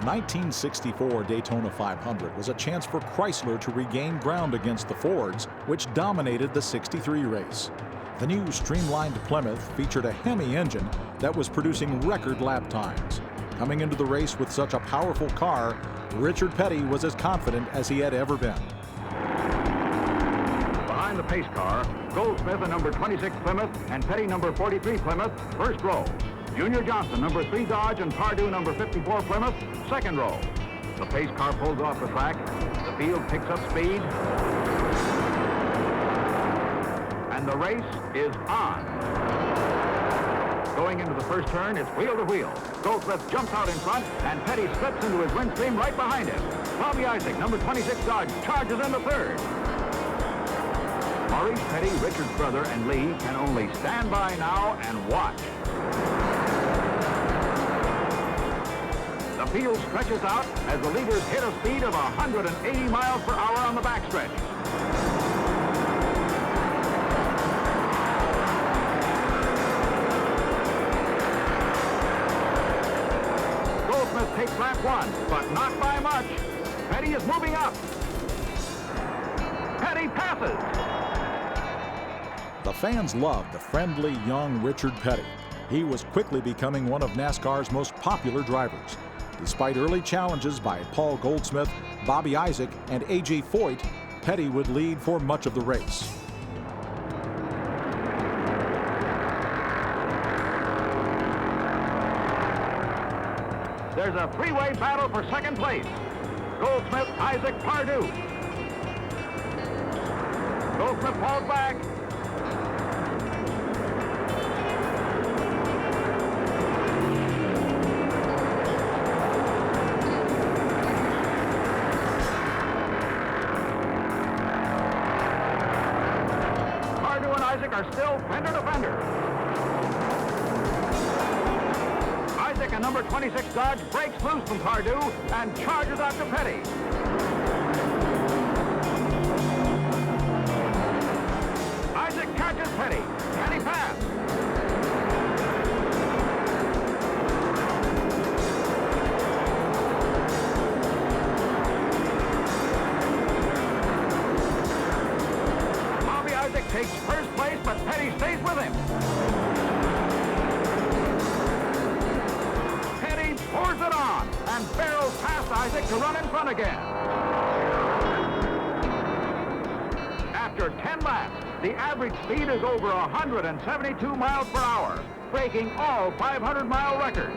1964 Daytona 500 was a chance for Chrysler to regain ground against the Fords, which dominated the '63 race. The new streamlined Plymouth featured a Hemi engine that was producing record lap times. Coming into the race with such a powerful car, Richard Petty was as confident as he had ever been. Behind the pace car, Goldsmith in number 26 Plymouth and Petty number 43 Plymouth, first row. Junior Johnson, number 3 Dodge, and Pardue, number 54 Plymouth, second row. The pace car pulls off the track. The field picks up speed. And the race is on. Going into the first turn, it's wheel to wheel. Goldsmith jumps out in front, and Petty slips into his windstream right behind him. Bobby Isaac, number 26 Dodge, charges into third. Maurice Petty, Richard's brother, and Lee can only stand by now and watch. The field stretches out as the leaders hit a speed of 180 miles per hour on the backstretch. Goldsmith takes lap one, but not by much. Petty is moving up. Petty passes. The fans loved the friendly, young Richard Petty. He was quickly becoming one of NASCAR's most popular drivers. Despite early challenges by Paul Goldsmith, Bobby Isaac, and A.J. Foyt, Petty would lead for much of the race. There's a three-way battle for second place. Goldsmith, Isaac, Pardue. Goldsmith falls back. Pardue and Isaac are still fender to fender. Isaac, a number 26 Dodge, breaks loose from Pardue and charges out to Petty. Isaac catches Petty. Can he pass? Bobby Isaac takes first place, but Petty stays with him. Pours it on and barrels past Isaac to run in front again. After 10 laps, the average speed is over 172 miles per hour, breaking all 500-mile records.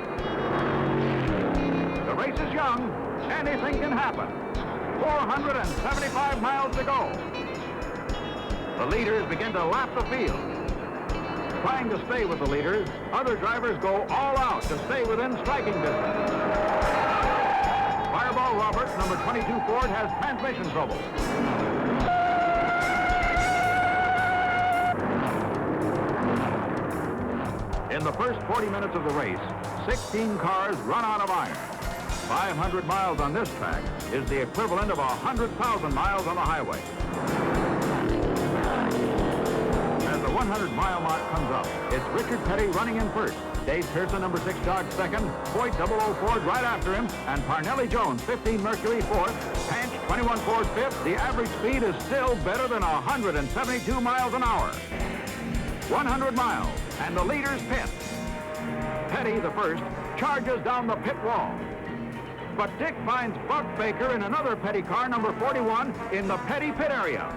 The race is young. Anything can happen. 475 miles to go. The leaders begin to lap the field. Trying to stay with the leaders, other drivers go all out to stay within striking distance. Fireball Roberts, number 22 Ford, has transmission trouble. In the first 40 minutes of the race, 16 cars run out of iron. 500 miles on this track is the equivalent of 100,000 miles on the highway. 100-mile mark comes up. It's Richard Petty running in first. Dave Pearson, number 6 Dodge, second. Foyt, 00 Ford, right after him. And Parnelli Jones, 15 Mercury, fourth. Hanch, 21 Ford, fifth. The average speed is still better than 172 miles an hour. 100 miles, and the leaders pit. Petty, the first, charges down the pit wall. But Dick finds Buck Baker in another Petty car, number 41, in the Petty pit area.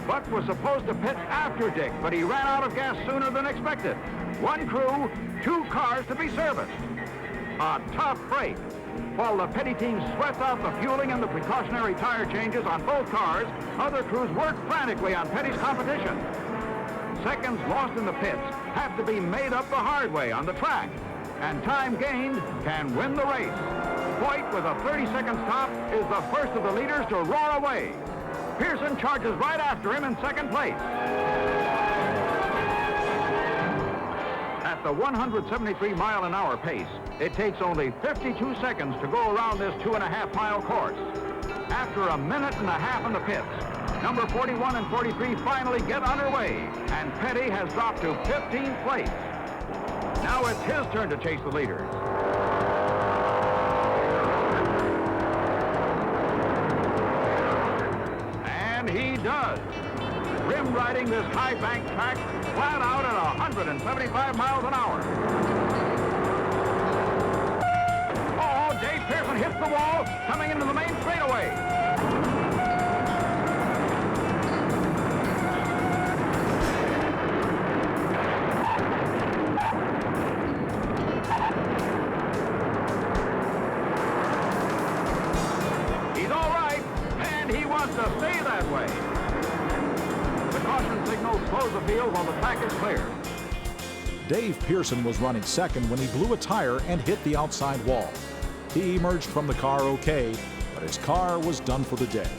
Buck was supposed to pit after Dick, but he ran out of gas sooner than expected. One crew, 2 cars to be serviced. A tough break. While the Petty team sweats out the fueling and the precautionary tire changes on both cars, other crews work frantically on Petty's competition. Seconds lost in the pits have to be made up the hard way on the track, and time gained can win the race. Foyt, with a 30-second stop, is the first of the leaders to roar away. Pearson charges right after him in second place. At the 173-mile-an-hour pace, it takes only 52 seconds to go around this 2.5-mile course. After a minute and a half in the pits, number 41 and 43 finally get underway, and Petty has dropped to 15th place. Now it's his turn to chase the leaders. does. Rim riding this high bank track flat out at 175 miles an hour. Oh, Dave Pearson hits the wall, coming into the main straightaway. He's all right, and he wants to stay that way. The caution signal slows the field while the track is clear. Dave Pearson was running second when he blew a tire and hit the outside wall. He emerged from the car okay, but his car was done for the day.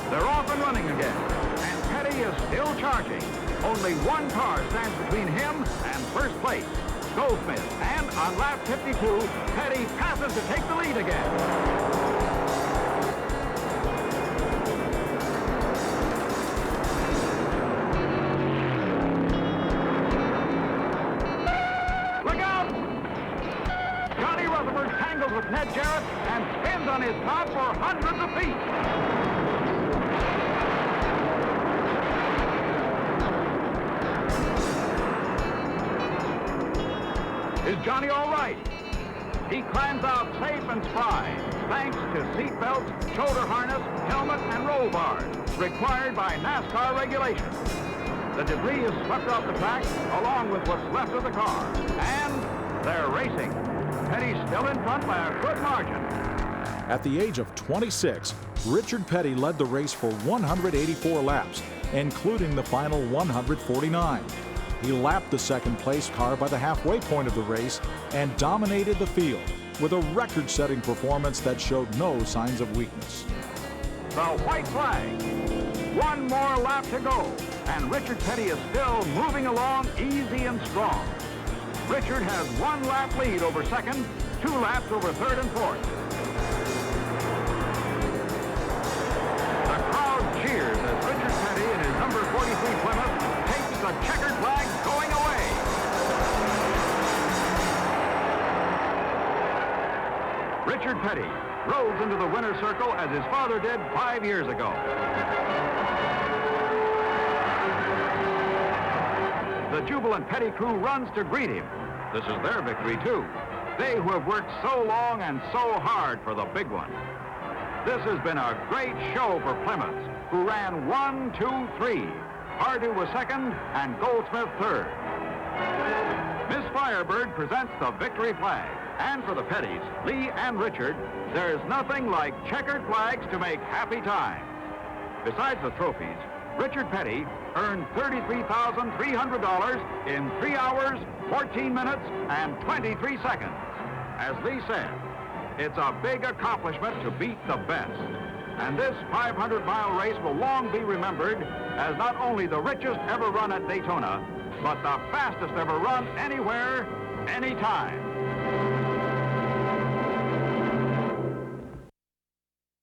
They're off and running again, and Petty is still charging. Only one car stands between him and first place, Goldsmith. And on lap 52, Petty passes to take the lead again. With Ned Jarrett and spins on his top for hundreds of feet. Is Johnny all right? He climbs out safe and spry, thanks to seat belts, shoulder harness, helmet, and roll bars, required by NASCAR regulations. The debris is swept off the track, along with what's left of the car, and they're racing. Petty's still in front by a good margin. At the age of 26, Richard Petty led the race for 184 laps, including the final 149. He lapped the second-place car by the halfway point of the race and dominated the field with a record-setting performance that showed no signs of weakness. The white flag. One more lap to go, and Richard Petty is still moving along easy and strong. Richard has one lap lead over second, 2 laps over third and fourth. The crowd cheers as Richard Petty in his number 43 Plymouth takes the checkered flag going away. Richard Petty rolls into the winner's circle as his father did 5 years ago. The jubilant Petty crew runs to greet him. This is their victory, too. They who have worked so long and so hard for the big one. This has been a great show for Plymouth, who ran 1, 2, 3. Pardue was second and Goldsmith third. Miss Firebird presents the victory flag. And for the Pettys, Lee and Richard, there's nothing like checkered flags to make happy time. Besides the trophies, Richard Petty earned $33,300 in 3 hours, 14 minutes, and 23 seconds. As Lee said, it's a big accomplishment to beat the best. And this 500-mile race will long be remembered as not only the richest ever run at Daytona, but the fastest ever run anywhere, anytime.